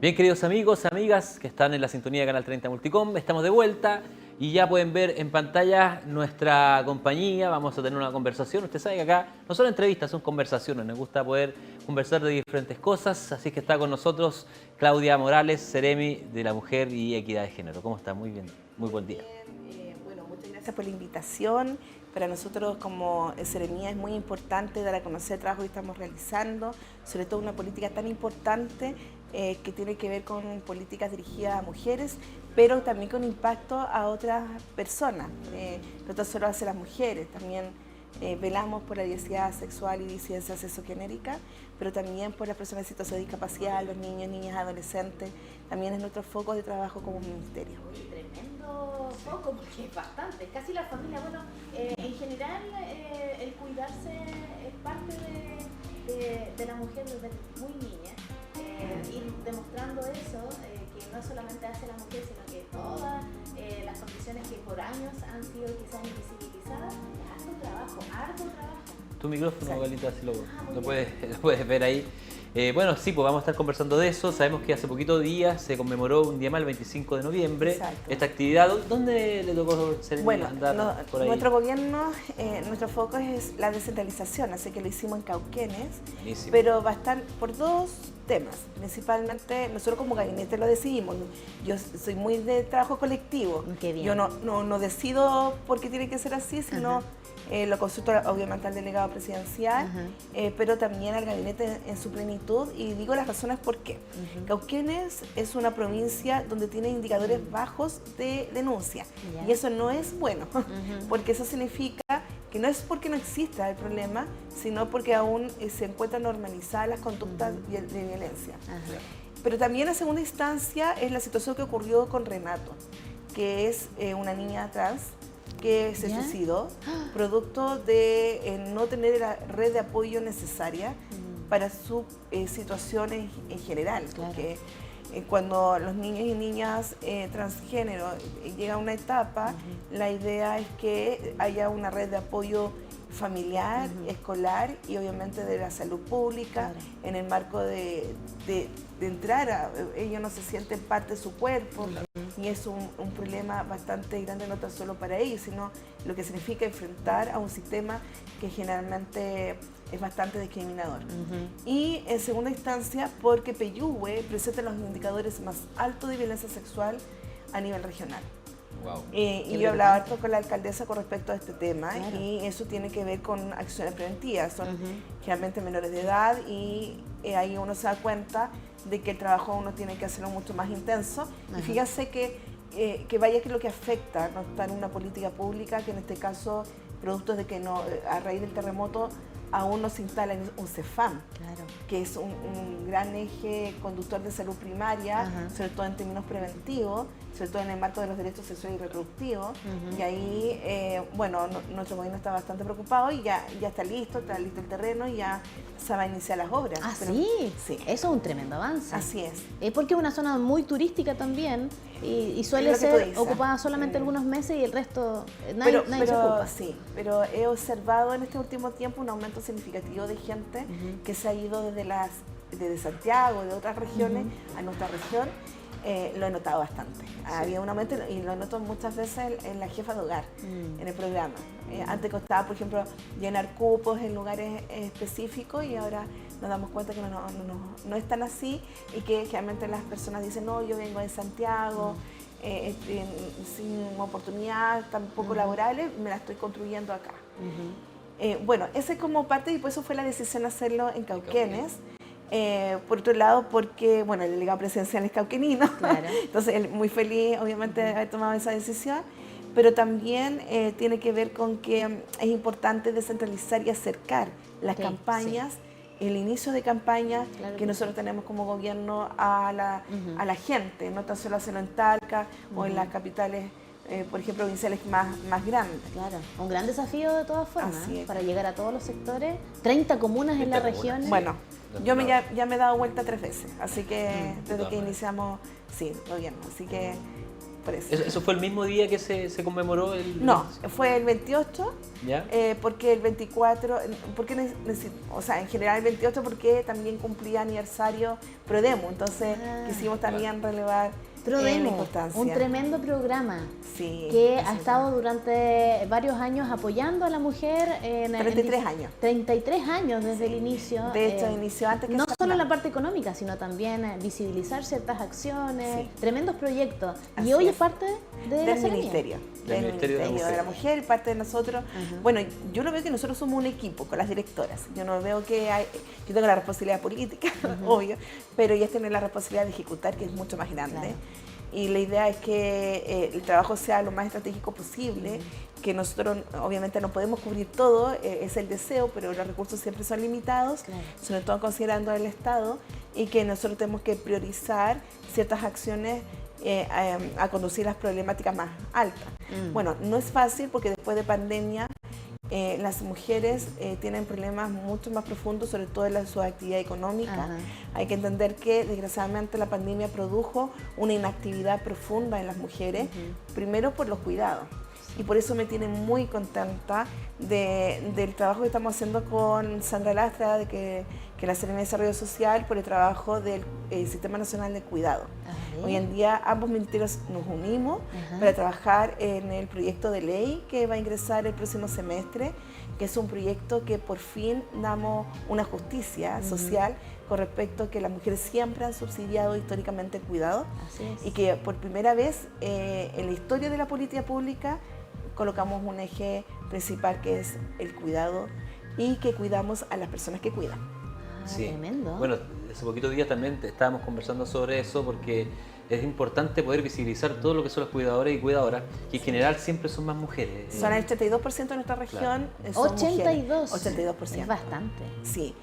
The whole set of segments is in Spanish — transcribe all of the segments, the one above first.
Bien, queridos amigos, amigas que están en la sintonía de Canal 30 Multicom, estamos de vuelta y ya pueden ver en pantalla nuestra compañía. Vamos a tener una conversación. Usted sabe que acá no son entrevistas, son conversaciones. Nos gusta poder conversar de diferentes cosas. Así que está con nosotros Claudia Morales, Seremi de la Mujer y Equidad de Género. ¿Cómo está? Muy bien, muy buen día. Bueno, muchas gracias por la invitación. Para nosotros como Seremía es muy importante dar a conocer el trabajo que estamos realizando, sobre todo una política tan importante que tiene que ver con políticas dirigidas a mujeres, pero también con impacto a otras personas, no tan solo hacia las mujeres, también velamos por la diversidad sexual y disidencia sexogenérica, pero también por las personas en situación de discapacidad, los niños, niñas, adolescentes, también es nuestro foco de trabajo como ministerio. Tremendo foco, porque es bastante, casi la familia. Bueno, en general el cuidarse es parte de la mujer desde muy niña, y demostrando eso, que no solamente hace la mujer, sino que todas las condiciones que por años han sido quizás invisibilizadas, es harto trabajo. Tu micrófono, Galita, si lo Lo puedes ver ahí. Bueno, sí, pues vamos a estar conversando de eso. Sabemos que hace poquito días se conmemoró un día más, el 25 de noviembre. Exacto. Esta actividad, ¿dónde le tocó ser andar por ahí? Nuestro gobierno, nuestro foco es la descentralización, así que lo hicimos en Cauquenes, Buenísimo. pero va a estar por dos temas. Principalmente, nosotros como gabinete lo decidimos. Yo soy muy de trabajo colectivo. Qué bien. Yo no decido por qué tiene que ser así, sino lo consulto obviamente al delegado presidencial, pero también al gabinete en su plenitud, y digo las razones por qué. Cauquenes es una provincia donde tiene indicadores bajos de denuncia, y eso no es bueno, porque eso significa que no es porque no exista el problema, sino porque aún se encuentran normalizadas las conductas de violencia. Pero también en segunda instancia es la situación que ocurrió con Renato, que es una niña trans que se suicidó producto de no tener la red de apoyo necesaria para su situación en general. Claro. Porque cuando los niños y niñas transgénero llegan a una etapa, la idea es que haya una red de apoyo familiar, escolar y obviamente de la salud pública, en el marco de entrar a... Ellos no se sienten parte de su cuerpo, y es un problema bastante grande, no tan solo para ellos, sino lo que significa enfrentar a un sistema que generalmente es bastante discriminador. Y en segunda instancia, porque Peyúgue presenta los indicadores más altos de violencia sexual a nivel regional. Wow. Y yo hablaba harto con la alcaldesa con respecto a este tema, y eso tiene que ver con acciones preventivas. Son generalmente menores de edad, y ahí uno se da cuenta de que el trabajo uno tiene que hacerlo mucho más intenso. Y fíjate que vaya que lo que afecta no está en una política pública, que en este caso, producto de que a raíz del terremoto aún no se instala un CEFAM, que es un gran eje conductor de salud primaria, sobre todo en términos preventivos, sobre todo en el marco de los derechos sexuales y reproductivos. Y ahí, bueno, nuestro gobierno está bastante preocupado, y ya está listo el terreno, y ya se va a iniciar las obras. ¿Ah, pero, sí? Sí. Eso es un tremendo avance. Así es. Porque es una zona muy turística también, y suele Es lo que ser tú dices. ocupada solamente algunos meses, y el resto nadie se ocupa. Sí, pero he observado en este último tiempo un aumento significativo de gente que se ha ido desde Santiago, de otras regiones, a nuestra región. Lo he notado bastante. Había un aumento, y lo noto muchas veces en la jefa de hogar, en el programa. Antes costaba, por ejemplo, llenar cupos en lugares específicos, y ahora nos damos cuenta que no es tan así, y que realmente las personas dicen, no, yo vengo de Santiago, sin oportunidad tampoco laborales, me la estoy construyendo acá. Bueno, esa es como parte, y por eso fue la decisión de hacerlo en Cauquenes. Por otro lado, porque bueno, el delegado presidencial es cauquenino, entonces él muy feliz obviamente de haber tomado esa decisión, pero también tiene que ver con que es importante descentralizar y acercar las campañas, el inicio de campañas que nosotros tenemos como gobierno a la gente, no tan solo hacerlo en Talca o en las capitales, por ejemplo, provinciales más grandes. Claro, un gran desafío de todas formas, Así es. para llegar a todos los sectores. 30 comunas en la región. Bueno, yo ya me he dado vuelta 3 veces, así que desde que iniciamos, sí, gobierno, así que por eso. ¿Eso fue el mismo día que se conmemoró el...? No, fue el 28, ¿Ya? porque el 24, o sea, en general el 28 porque también cumplía aniversario Prodemo, entonces quisimos también relevar la Prodemo, importancia. un tremendo programa Sí, que ha estado durante varios años apoyando a la mujer. 33 años. 33 años desde el inicio. De hecho, inició antes que no esa solo plan. la parte económica, sino también visibilizar ciertas acciones, Sí. tremendos proyectos. Así y hoy es es. parte de la Del Seremia. Ministerio. Del Ministerio de la Mujer, parte de nosotros. Ajá. Bueno, yo lo veo que nosotros somos un equipo con las directoras. Yo no veo que yo tengo la responsabilidad política, obvio, pero ellas tienen la responsabilidad de ejecutar, que es mucho más grande. Claro. Y la idea es que el trabajo sea lo más estratégico posible, que nosotros obviamente no podemos cubrir todo, es el deseo, pero los recursos siempre son limitados, Claro. sobre todo considerando el Estado, y que nosotros tenemos que priorizar ciertas acciones a conducir las problemáticas más altas. Bueno, no es fácil porque después de pandemia las mujeres tienen problemas mucho más profundos, sobre todo en su actividad económica. Ajá. Hay que entender que desgraciadamente la pandemia produjo una inactividad profunda en las mujeres, primero por los cuidados. Y por eso me tiene muy contenta del trabajo que estamos haciendo con Sandra Lastra, de que la Seremia de Desarrollo Social, por el trabajo del Sistema Nacional de Cuidado. Hoy en día ambos ministerios nos unimos para trabajar en el proyecto de ley que va a ingresar el próximo semestre, que es un proyecto que por fin damos una justicia social con respecto a que las mujeres siempre han subsidiado históricamente el cuidado. Así es. Y que por primera vez en la historia de la política pública colocamos un eje principal que es el cuidado y que cuidamos a las personas que cuidan. Sí. Tremendo. Bueno, hace poquitos días también estábamos conversando sobre eso porque es importante poder visibilizar todo lo que son los cuidadores y cuidadoras, que en general siempre son más mujeres. Son el 82% de nuestra región, son 82. mujeres. 82%. Es bastante. Sí.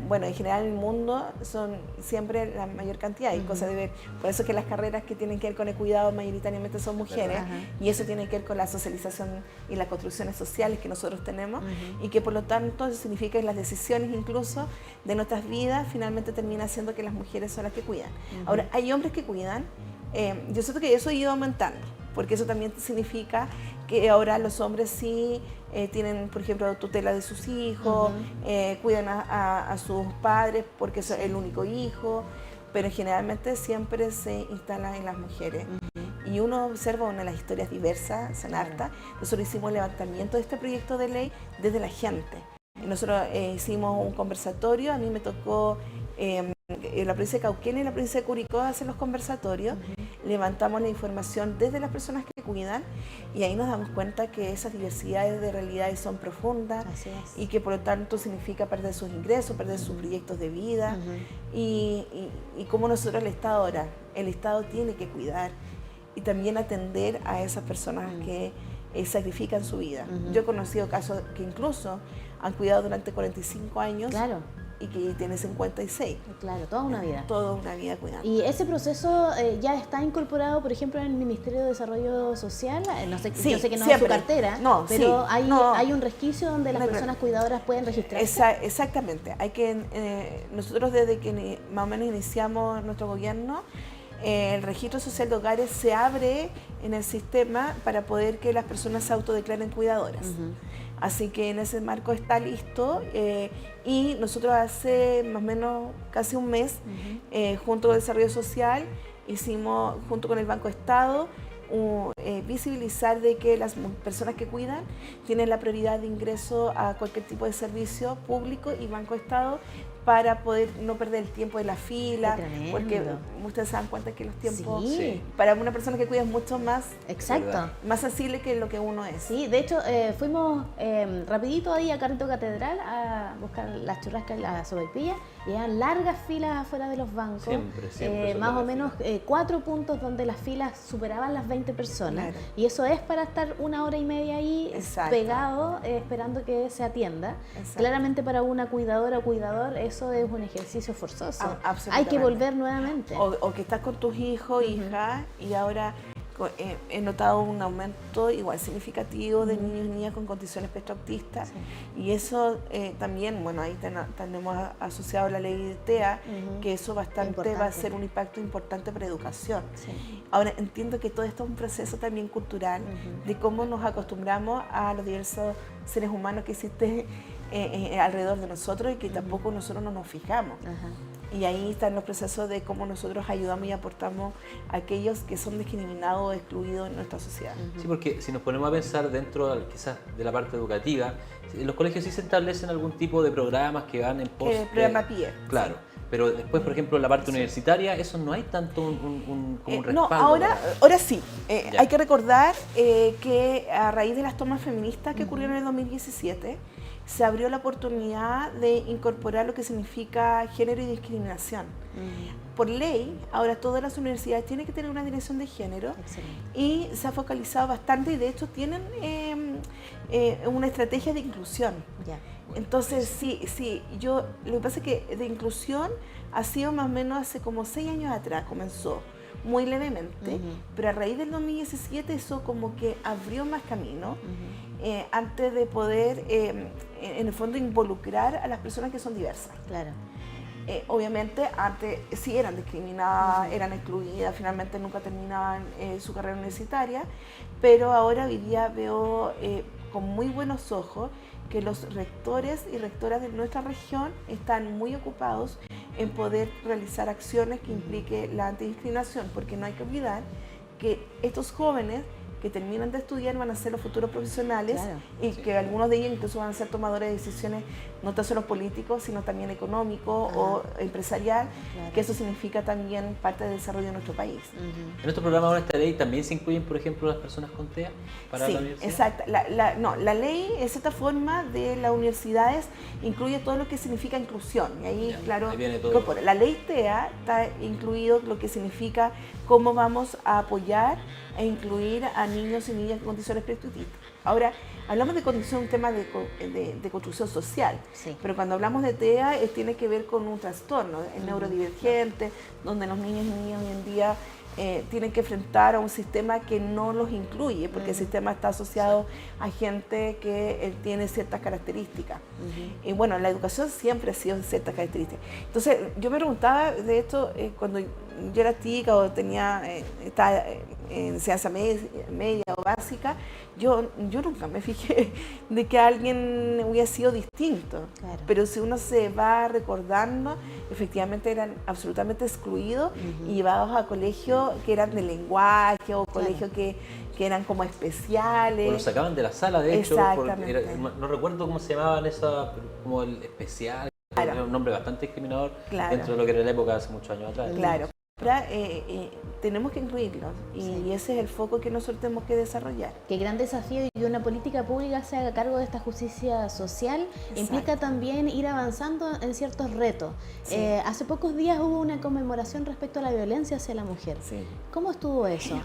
Bueno, en general en el mundo son siempre la mayor cantidad, hay cosas de ver. Por eso es que las carreras que tienen que ver con el cuidado mayoritariamente son mujeres, y eso tiene que ver con la socialización y las construcciones sociales que nosotros tenemos, y que por lo tanto eso significa que las decisiones incluso de nuestras vidas finalmente termina siendo que las mujeres son las que cuidan. Ahora, hay hombres que cuidan, yo siento que eso ha ido aumentando, porque eso también significa que ahora los hombres sí tienen, por ejemplo, tutela de sus hijos, cuidan a sus padres porque es el único hijo, pero generalmente siempre se instalan en las mujeres. Y uno observa una de las historias diversas, son hartas. Nosotros hicimos el levantamiento de este proyecto de ley desde la gente. Nosotros hicimos un conversatorio, a mí me tocó en la provincia de Cauquenes y la provincia de Curicó hacer los conversatorios, levantamos la información desde las personas que cuidan y ahí nos damos cuenta que esas diversidades de realidades son profundas. Así es. Y que por lo tanto significa perder sus ingresos, perder sus proyectos de vida y como nosotros el Estado tiene que cuidar y también atender a esas personas que sacrifican su vida. Yo he conocido casos que incluso han cuidado durante 45 años. Claro. Y que tiene 56. Claro, toda una vida. Toda una vida cuidando. ¿Y ese proceso ya está incorporado, por ejemplo, en el Ministerio de Desarrollo Social? No sé, Sí, yo sé que no siempre. es su cartera, No, pero sí, no. hay un resquicio donde las No hay personas problema. cuidadoras pueden registrarse. Exactamente. Nosotros desde que más o menos iniciamos nuestro gobierno, el registro social de hogares se abre en el sistema para poder que las personas se autodeclaren cuidadoras. Así que en ese marco está listo y nosotros hace más o menos casi un mes, junto con el Desarrollo Social, hicimos junto con el Banco Estado visibilizar de que las personas que cuidan tienen la prioridad de ingreso a cualquier tipo de servicio público y Banco Estado para poder no perder el tiempo de la fila, Qué porque tremendo. ustedes se dan cuenta que los tiempos Sí. para una persona que cuida es mucho más Exacto. sensible que lo que uno es. Sí, de hecho fuimos rapidito ahí a Carrito Catedral a buscar las churrascas y las sopaipillas y eran largas filas afuera de los bancos. Siempre son más o largas menos 4 puntos donde las filas superaban las 20 personas. Claro. Y eso es para estar 1 hora y media ahí Exacto. pegado esperando que se atienda. Exacto. Claramente para una cuidadora o cuidador eso es un ejercicio forzoso. Absolutamente. Hay que volver nuevamente. O que estás con tus hijos, hijas, y ahora he notado un aumento igual significativo de niños y niñas con condición espectro autista, y eso también, bueno, ahí tenemos asociado la ley de TEA, que eso bastante va a ser un impacto importante para educación. Ahora, entiendo que todo esto es un proceso también cultural, de cómo nos acostumbramos a los diversos seres humanos que existen alrededor de nosotros y que tampoco nosotros no nos fijamos. Y ahí están los procesos de cómo nosotros ayudamos y aportamos a aquellos que son discriminados o excluidos en nuestra sociedad. Sí, porque si nos ponemos a pensar dentro quizás de la parte educativa, en los colegios sí se establecen algún tipo de programas que van en pos El programa PIE. Claro, pero después, por ejemplo, en la parte universitaria, eso no hay tanto un respaldo. No, ahora sí. Hay que recordar que a raíz de las tomas feministas que ocurrieron en el 2017, se abrió la oportunidad de incorporar lo que significa género y discriminación. Por ley, ahora todas las universidades tienen que tener una dirección de género. Y se ha focalizado bastante y de hecho tienen una estrategia de inclusión. Entonces, sí, lo que pasa es que de inclusión ha sido más o menos hace como 6 años atrás, comenzó muy levemente, pero a raíz del 2017 eso como que abrió más camino antes de poder, en el fondo, involucrar a las personas que son diversas. Claro. Obviamente, antes sí eran discriminadas, eran excluidas, finalmente nunca terminaban su carrera universitaria, pero ahora hoy día veo con muy buenos ojos que los rectores y rectoras de nuestra región están muy ocupados en poder realizar acciones que implique la antidiscriminación, porque no hay que olvidar que estos jóvenes que terminan de estudiar van a ser los futuros profesionales y que algunos de ellos incluso van a ser tomadores de decisiones no tan solo políticos, sino también económico o empresarial, que eso significa también parte del desarrollo de nuestro país. ¿En nuestro programa, en esta ley, también se incluyen, por ejemplo, las personas con TEA para la universidad? Exacto. La ley, en cierta forma, de las universidades incluye todo lo que significa inclusión. Y ahí, claro, ahí viene todo. La ley TEA está incluido lo que significa cómo vamos a apoyar e incluir a niños y niñas con condiciones preautistas. Ahora, hablamos de condición, un tema de construcción social, pero cuando hablamos de TEA tiene que ver con un trastorno, el neurodivergente, donde los niños y niñas hoy en día tienen que enfrentar a un sistema que no los incluye, porque el sistema está asociado a gente que tiene ciertas características. Y bueno, la educación siempre ha sido de ciertas características. Entonces, yo me preguntaba de esto cuando yo era chica o estaba en enseñanza media o básica, yo nunca me fijé de que alguien hubiera sido distinto. Pero si uno se va recordando, efectivamente eran absolutamente excluidos y llevados a colegios que eran de lenguaje o colegios que eran como especiales. O los sacaban de la sala, de hecho. Exactamente. No recuerdo cómo se llamaban esas, como el especial. Era un nombre bastante discriminador dentro de lo que era la época hace muchos años atrás. Claro. Ahora, tenemos que incluirlos y ese es el foco que nosotros tenemos que desarrollar. Qué gran desafío, y que una política pública se haga cargo de esta justicia social implica también ir avanzando en ciertos retos. Hace pocos días hubo una conmemoración respecto a la violencia hacia la mujer. ¿Cómo estuvo eso?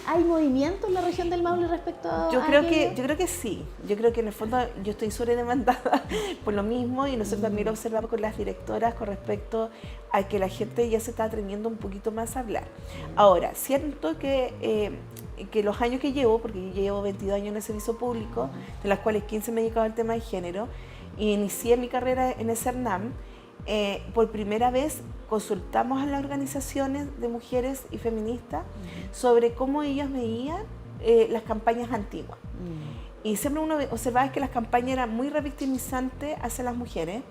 ¿Hay movimiento en la región del Maule respecto a yo creo que sí. Yo creo que en el fondo yo estoy sobredemandada por lo mismo y nosotros también lo observamos con las directoras con respecto a que la gente ya se está atreviendo un poquito más a hablar. Ahora, siento que los años que llevo, porque yo llevo 22 años en el servicio público, de las cuales 15 me he dedicado al tema de género, y inicié mi carrera en el CERNAM, por primera vez consultamos a las organizaciones de mujeres y feministas sobre cómo ellas veían las campañas antiguas. Y siempre uno observaba que las campañas eran muy revictimizantes hacia las mujeres,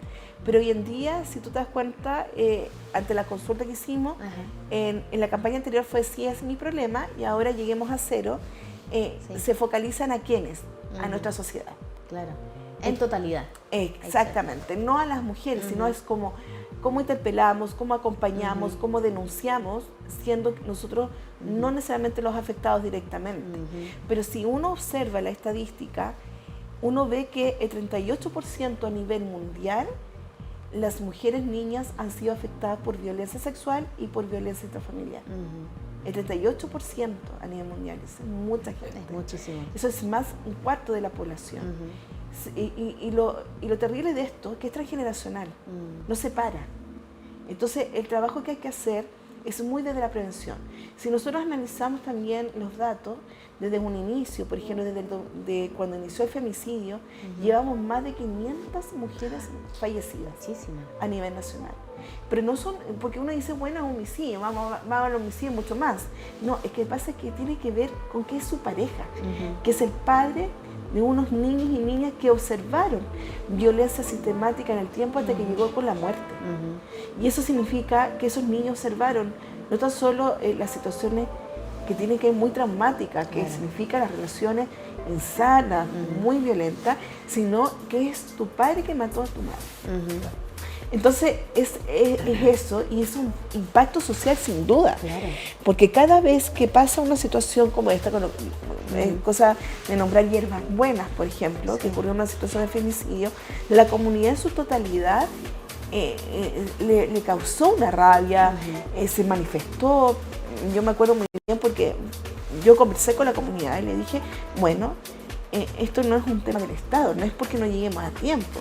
pero hoy en día, si tú te das cuenta, ante la consulta que hicimos, en la campaña anterior fue "sí es mi problema" y ahora "lleguemos a cero", se focalizan a quiénes, a nuestra sociedad. Claro, en totalidad. Exactamente, no a las mujeres, sino es como cómo interpelamos, cómo acompañamos, cómo denunciamos, siendo nosotros no necesariamente los afectados directamente. Pero si uno observa la estadística, uno ve que el 38% a nivel mundial, las mujeres niñas han sido afectadas por violencia sexual y por violencia intrafamiliar. El 38% a nivel mundial, es mucha gente. Es muchísimo. Eso es más un cuarto de la población. Y lo terrible de esto es que es transgeneracional, no se para. Entonces, el trabajo que hay que hacer es muy desde la prevención. Si nosotros analizamos también los datos, desde un inicio, por ejemplo, de cuando inició el femicidio, llevamos más de 500 mujeres fallecidas a nivel nacional. Pero no son, porque uno dice, bueno, es homicidio, vamos al homicidio mucho más. No, es que pasa que tiene que ver con que es su pareja, que es el padre de unos niños y niñas que observaron violencia sistemática en el tiempo hasta que llegó con la muerte. Y eso significa que esos niños observaron no tan solo las situaciones que tienen que ser muy traumáticas, que significa las relaciones insanas, muy violentas, sino que es tu padre que mató a tu madre. Entonces es eso, y es un impacto social sin duda, porque cada vez que pasa una situación como esta, cosa de nombrar hierbas buenas, por ejemplo, que ocurrió una situación de femicidio, la comunidad en su totalidad le causó una rabia, se manifestó. Yo me acuerdo muy bien porque yo conversé con la comunidad y le dije, bueno, esto no es un tema del Estado, no es porque no lleguemos a tiempo,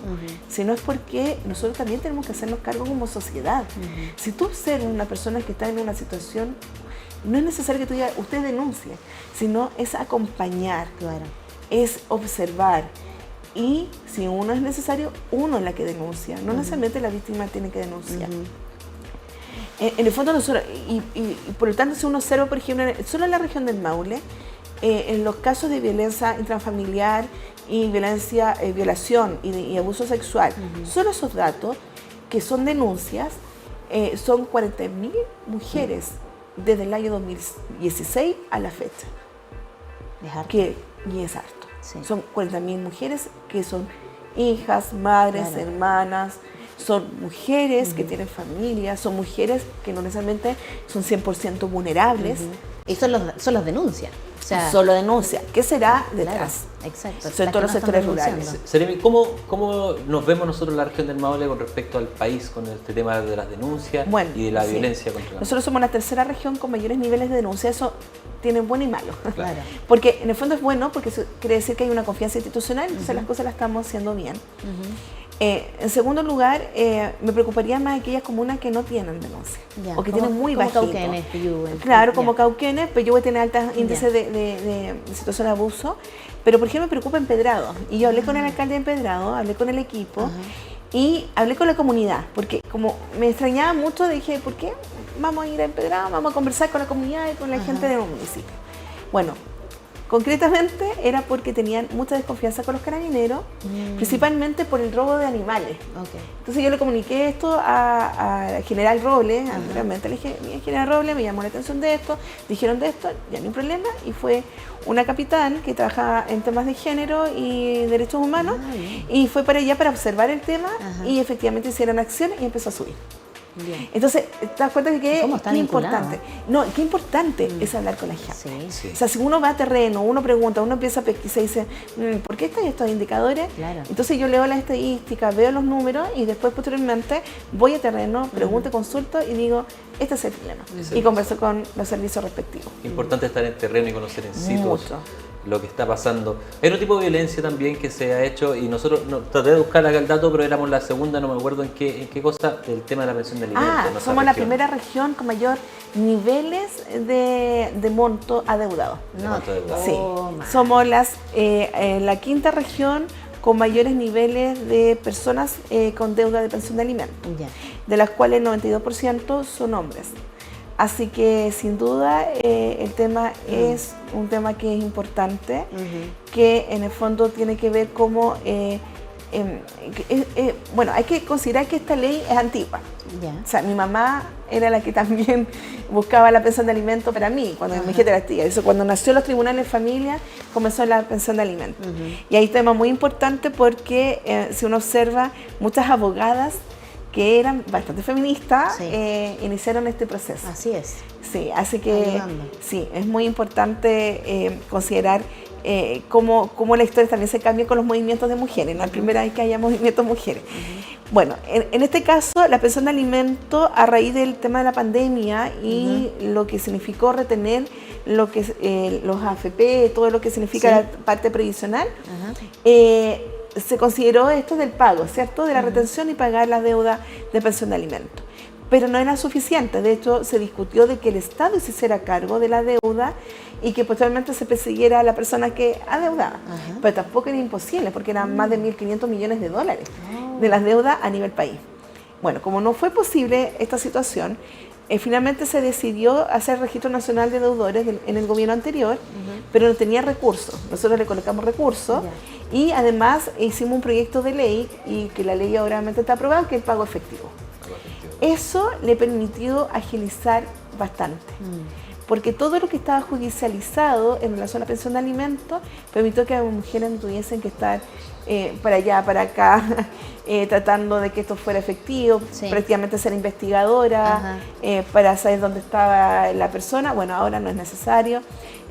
sino es porque nosotros también tenemos que hacernos cargo como sociedad. Si tú eres una persona que está en una situación, no es necesario que tú digas, usted denuncie, sino es acompañar, es observar. Y si uno es necesario, uno es la que denuncia, no necesariamente la víctima tiene que denunciar. En el fondo nosotros, y por lo tanto si uno observa, por ejemplo, solo en la región del Maule, en los casos de violencia intrafamiliar y violación y abuso sexual, solo esos datos que son denuncias, son 40.000 mujeres desde el año 2016 a la fecha. Y es harto. Son 40.000 mujeres que son hijas, madres, hermanas, son mujeres que tienen familia, son mujeres que no necesariamente son 100% vulnerables. Y solo denuncian. O sea, solo denuncia. ¿Qué será detrás? Exacto. Sobre todo los sectores rurales. Seremi, ¿cómo nos vemos nosotros en la región del Maule con respecto al país con este tema de las denuncias y de la violencia contra la mujer? Nosotros somos la tercera región con mayores niveles de denuncia. Eso tiene bueno y malo. Porque en el fondo es bueno porque eso quiere decir que hay una confianza institucional, entonces las cosas las estamos haciendo bien. En segundo lugar, me preocuparía más aquellas comunas que no tienen denuncia o que tienen muy bajito. Como Cauquenes, Peyúgue. Claro, como Cauquenes, Peyúgue tiene altos índices de situación de abuso, pero por ejemplo me preocupa Empedrado. Y yo hablé con el alcalde de Empedrado, hablé con el equipo y hablé con la comunidad, porque como me extrañaba mucho, dije, ¿por qué vamos a ir a Empedrado? Vamos a conversar con la comunidad y con la gente del municipio. Bueno, concretamente era porque tenían mucha desconfianza con los carabineros, principalmente por el robo de animales. Entonces yo le comuniqué esto a General Robles, anteriormente le dije, mira, General Robles, me llamó la atención de esto, dijeron de esto, ya no hay problema, y fue una capitán que trabaja en temas de género y derechos humanos, y fue para allá para observar el tema, y efectivamente hicieron acción y empezó a subir. Entonces, te das cuenta de que qué importante. No, qué importante es hablar con la gente. O sea, si uno va a terreno, uno pregunta, uno empieza a pesquisar y dice, ¿por qué están estos indicadores? Entonces yo leo las estadísticas, veo los números y después posteriormente voy a terreno, pregunto, consulto y digo, este es el problema. Y converso con los servicios respectivos. Importante estar en terreno y conocer en situ lo que está pasando. Hay otro tipo de violencia también que se ha hecho y nosotros traté de buscar acá el dato, pero éramos la segunda, no me acuerdo en qué cosa, del tema de la pensión de alimentos. Somos la primera región con mayor niveles de monto adeudado. Sí, somos la quinta región con mayores niveles de personas con deuda de pensión de alimentos, de las cuales el 92% son hombres. Así que sin duda el tema es un tema que es importante, que en el fondo tiene que ver cómo, bueno, hay que considerar que esta ley es antigua. O sea, mi mamá era la que también buscaba la pensión de alimentos para mí, cuando mi hija era tía. Eso, cuando nació los tribunales de familia, comenzó la pensión de alimentos. Y hay un tema muy importante porque si uno observa, muchas abogadas que eran bastante feministas, iniciaron este proceso. Así es. Sí, así que sí, es muy importante considerar cómo la historia también se cambia con los movimientos de mujeres. No es la primera vez que haya movimientos de mujeres. Bueno, en este caso, la pensión de alimentos, a raíz del tema de la pandemia y lo que significó retener lo que los AFP, todo lo que significa la parte previsional, se consideró esto del pago, ¿cierto? De la retención y pagar la deuda de pensión de alimentos. pero no era suficiente. De hecho, se discutió de que el Estado se hiciera cargo de la deuda y que posteriormente se persiguiera a la persona que adeudaba. Pero tampoco era imposible, porque eran más de 1.500 millones de dólares de las deudas a nivel país. Bueno, como no fue posible esta situación, finalmente se decidió hacer registro nacional de deudores en el gobierno anterior, pero no tenía recursos. Nosotros le colocamos recursos y además hicimos un proyecto de ley, y que la ley obviamente está aprobada, que es el pago efectivo. Eso le permitió agilizar bastante, porque todo lo que estaba judicializado en relación a la pensión de alimentos permitió que las mujeres no tuviesen que estar para allá, para acá, tratando de que esto fuera efectivo, prácticamente ser investigadora, para saber dónde estaba la persona. Bueno, ahora no es necesario.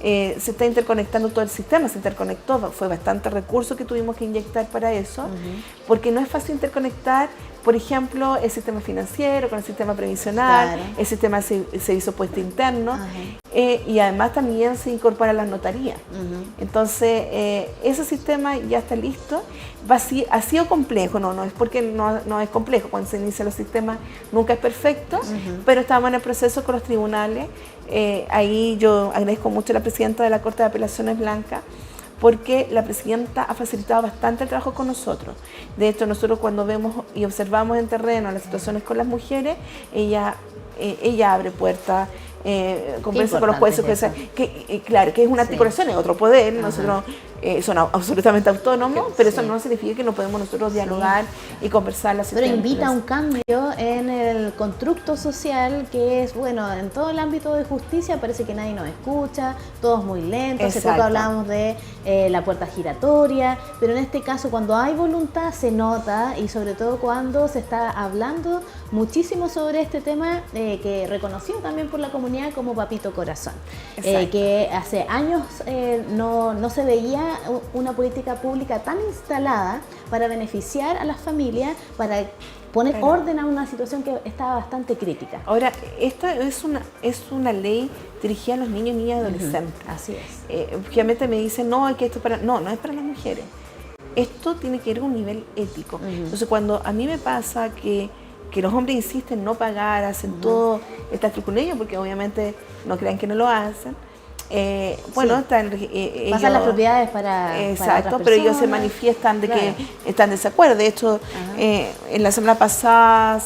Se está interconectando todo el sistema, se interconectó, fue bastante recurso que tuvimos que inyectar para eso, porque no es fácil interconectar, por ejemplo, el sistema financiero con el sistema previsional, el sistema de servicio puesto interno, y además también se incorpora las notarías. Entonces, ese sistema ya está listo. Ha sido complejo, no es porque no es complejo, cuando se inician los sistemas nunca es perfecto, pero estamos en el proceso con los tribunales. Ahí yo agradezco mucho a la presidenta de la Corte de Apelaciones, Blanca, porque la presidenta ha facilitado bastante el trabajo con nosotros. De hecho, nosotros cuando vemos y observamos en terreno las situaciones con las mujeres, ella abre puertas, conversa con los jueces, claro, que es una articulación, es otro poder, nosotros son absolutamente autónomos, pero eso no significa que no podemos nosotros dialogar y conversar las Pero situaciones. invita a un cambio en el constructo social, que es, bueno, en todo el ámbito de justicia parece que nadie nos escucha, todo es muy lento. Hace poco hablábamos de la puerta giratoria, pero en este caso cuando hay voluntad se nota, y sobre todo cuando se está hablando muchísimo sobre este tema, que reconocido también por la comunidad como Papito Corazón, que hace años no se veía una política pública tan instalada para beneficiar a las familias, para poner orden a una situación que estaba bastante crítica. Ahora, esta es una ley dirigida a los niños, niñas y adolescentes. Así es. Obviamente me dicen, no, que esto es para... No es para las mujeres. Esto tiene que ir a un nivel ético. Entonces, cuando a mí me pasa que los hombres insisten en no pagar, hacen todo esta truculillo, porque obviamente no crean que no lo hacen. Bueno, pasan las propiedades para exacto, otras pero ellos se personas. manifiestan de que están en desacuerdo. De hecho, en la semana pasada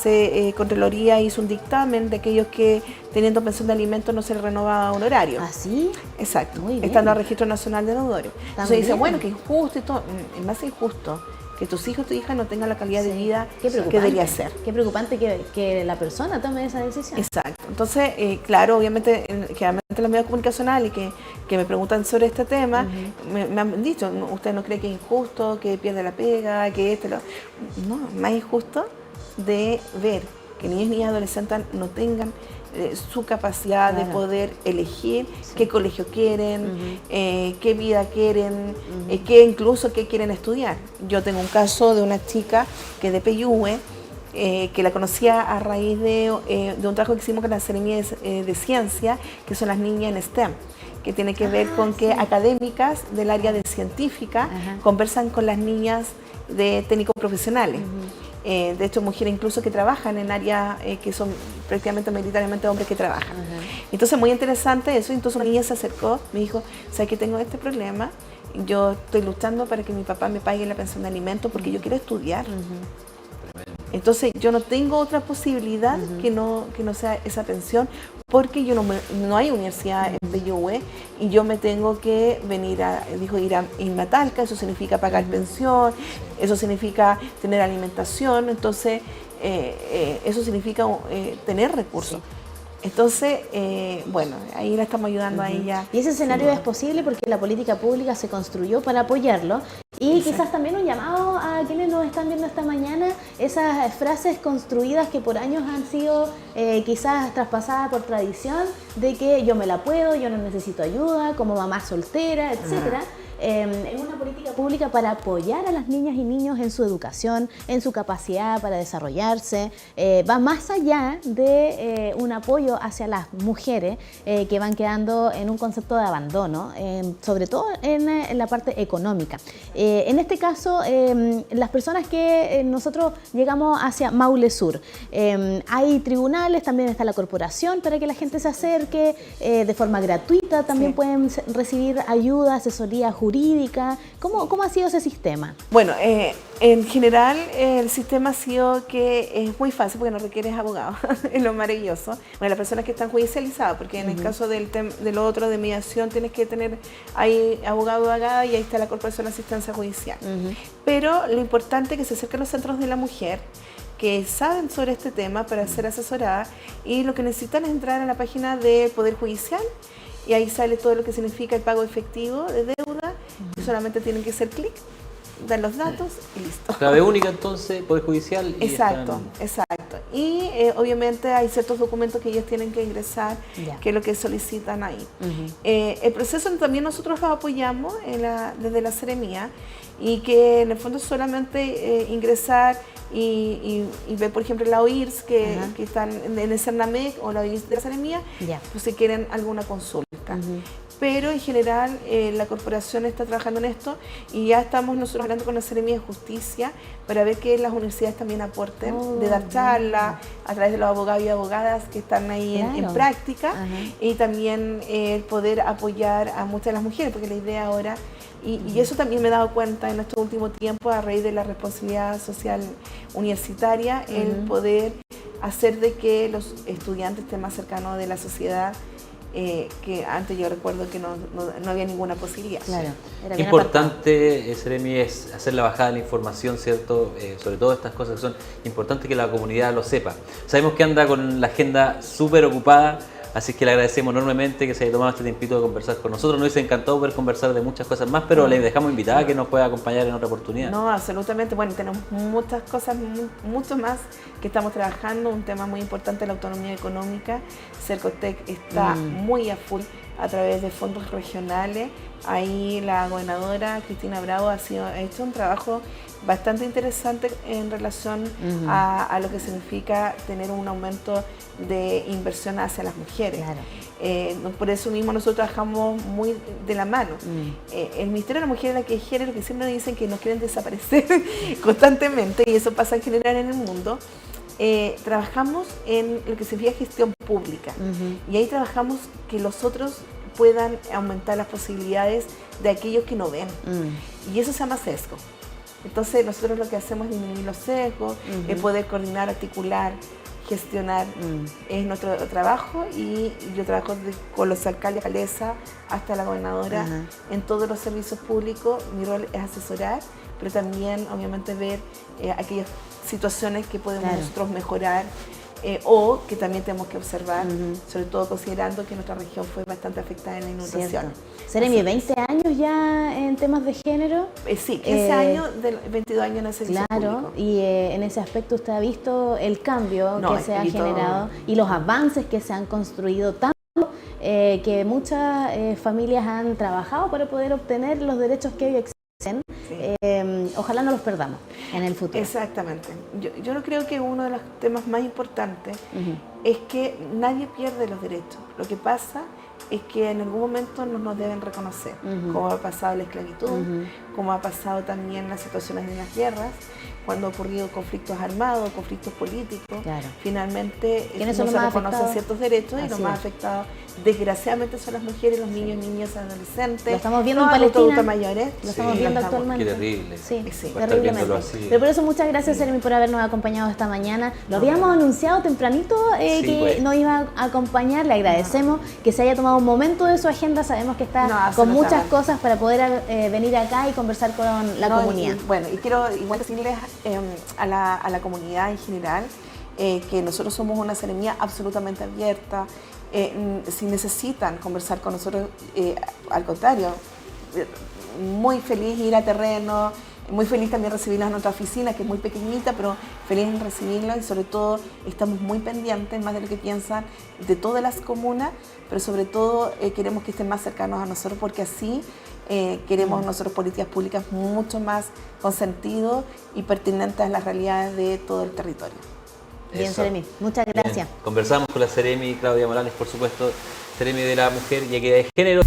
Contraloría hizo un dictamen de aquellos que teniendo pensión de alimentos no se les renovaba un horario. ¿Ah, sí? Exacto, Muy bien. estando al Registro Nacional de Deudores. Entonces dice, bueno, que es injusto y todo. Es más injusto que tus hijos, tu hija no tengan la calidad de vida que debería ser. Qué preocupante que la persona tome esa decisión. Exacto. Entonces, claro, obviamente, generalmente los medios comunicacionales que me preguntan sobre este tema, me han dicho, ¿usted no cree que es injusto, que pierde la pega, que esto, No, más injusto de ver que niños y niñas adolescentes no tengan su capacidad de poder elegir qué colegio quieren, qué vida quieren, qué quieren estudiar. Yo tengo un caso de una chica que es de Peyúgue, que la conocía a raíz de un trabajo que hicimos con la Seremía de Ciencia, que son las niñas en STEM, que tiene que ver con que académicas del área de científica conversan con las niñas de técnicos profesionales. De hecho, mujeres incluso que trabajan en áreas que son prácticamente mayoritariamente hombres que trabajan. Entonces, muy interesante eso. Entonces, una niña se acercó, me dijo, ¿sabes que tengo este problema? Yo estoy luchando para que mi papá me pague la pensión de alimentos porque yo quiero estudiar. Entonces, yo no tengo otra posibilidad que no sea esa pensión, porque yo no hay universidad en Peyúgue y yo me tengo que venir irme a Talca. Eso significa pagar pensión, eso significa tener alimentación, entonces eso significa tener recursos. Entonces, bueno, ahí la estamos ayudando a ella. Y ese escenario es posible porque la política pública se construyó para apoyarlo. Y quizás también un llamado a quienes nos están viendo esta mañana, esas frases construidas que por años han sido quizás traspasadas por tradición, de que yo me la puedo, yo no necesito ayuda, como mamá soltera, etcétera. es una política pública para apoyar a las niñas y niños en su educación, en su capacidad para desarrollarse. Va más allá de un apoyo hacia las mujeres que van quedando en un concepto de abandono, sobre todo en la parte económica. En este caso, las personas que nosotros llegamos hacia Maule Sur, hay tribunales, también está la corporación para que la gente se acerque de forma gratuita, también pueden recibir ayuda, asesoría jurídica. ¿Cómo ha sido ese sistema? Bueno, en general el sistema ha sido que es muy fácil porque no requieres abogado, es lo maravilloso. Bueno, las personas que están judicializadas, porque en el caso del otro de mediación tienes que tener ahí abogado o abogada y ahí está la Corporación de Asistencia Judicial. Pero lo importante es que se acerquen a los centros de la mujer, que saben sobre este tema para ser asesorada, y lo que necesitan es entrar a la página del Poder Judicial y ahí sale todo lo que significa el pago efectivo de deuda, y solamente tienen que hacer clic, dar los datos y listo. Clave única entonces, Poder Judicial. Y Exacto. Y obviamente hay ciertos documentos que ellos tienen que ingresar, que es lo que solicitan ahí. El proceso también nosotros lo apoyamos desde la Seremía, y que en el fondo solamente ingresar y ver, por ejemplo, la OIRS que están en el CERNAMEC o la OIRS de la Seremía, pues si quieren alguna consulta. Pero en general la corporación está trabajando en esto, y ya estamos nosotros hablando con la Seremía de Justicia para ver que las universidades también aporten, de dar charlas a través de los abogados y abogadas que están ahí en práctica, y también poder apoyar a muchas de las mujeres, porque la idea ahora, y eso también me he dado cuenta en estos últimos tiempos a raíz de la responsabilidad social universitaria, el poder hacer de que los estudiantes estén más cercanos de la sociedad, que antes yo recuerdo que no había ninguna posibilidad. Claro, Qué importante, Seremi, es hacer la bajada de la información, ¿cierto? Sobre todo estas cosas que son importantes que la comunidad lo sepa. Sabemos que anda con la agenda súper ocupada, así que le agradecemos enormemente que se haya tomado este tiempito de conversar con nosotros. Nos hubiese encantado poder conversar de muchas cosas más, pero le dejamos invitada a que nos pueda acompañar en otra oportunidad. No, absolutamente. Bueno, tenemos muchas cosas, mucho más que estamos trabajando. Un tema muy importante, la autonomía económica. Cercotec está muy a full a través de fondos regionales. Ahí la gobernadora Cristina Bravo ha hecho un trabajo bastante interesante en relación a lo que significa tener un aumento de inversión hacia las mujeres. Por eso mismo nosotros trabajamos muy de la mano. El Ministerio de la Mujer y la Equidad de Género, que siempre nos dicen que nos quieren desaparecer constantemente, y eso pasa en general en el mundo, trabajamos en lo que significa gestión pública, y ahí trabajamos que los otros puedan aumentar las posibilidades de aquellos que no ven, y eso se llama sesgo. Entonces nosotros lo que hacemos es disminuir los sesgos, poder coordinar, articular, gestionar, es nuestro trabajo, y yo trabajo con los alcaldes, alcaldesa, hasta la gobernadora en todos los servicios públicos. Mi rol es asesorar, pero también obviamente ver aquellas situaciones que podemos nosotros mejorar, o que también tenemos que observar, sobre todo considerando que nuestra región fue bastante afectada en la inundación. Seremi, 20 años ya en temas de género. Sí, 15 años, 22 años en el servicio público. Y en ese aspecto usted ha visto el cambio que se ha generado y los avances que se han construido tanto, que muchas familias han trabajado para poder obtener los derechos que hoy existen. Ojalá no los perdamos en el futuro. Exactamente. Yo no creo que uno de los temas más importantes es que nadie pierde los derechos. Lo que pasa es que en algún momento no nos deben reconocer, como ha pasado la esclavitud, como ha pasado también las situaciones de las guerras, cuando ha ocurrido conflictos armados, conflictos políticos, finalmente no se reconocen ciertos derechos, y los más afectados desgraciadamente son las mujeres, los niños, niñas, adolescentes. Lo estamos viendo en Palestina, mayores. Lo estamos viendo actualmente. Qué terrible. Sí, terriblemente. Pero por eso muchas gracias, Seremi, por habernos acompañado esta mañana. Lo habíamos anunciado tempranito que nos iba a acompañar. Le agradecemos que se haya tomado un momento de su agenda. Sabemos que está con muchas cosas para poder venir acá y conversar con la comunidad. Y quiero igual decirles a la comunidad en general que nosotros somos una Seremía absolutamente abierta. Si necesitan conversar con nosotros, al contrario, muy feliz ir a terreno, muy feliz también recibirlos en nuestra oficina, que es muy pequeñita, pero feliz en recibirlos, y sobre todo estamos muy pendientes, más de lo que piensan, de todas las comunas, pero sobre todo queremos que estén más cercanos a nosotros, porque así queremos nosotros políticas públicas mucho más con sentido y pertinentes a las realidades de todo el territorio. Bien, Eso. Seremi, muchas gracias. Bien. Conversamos con la Seremi Claudia Morales, por supuesto, Seremi de la Mujer y Equidad de Género.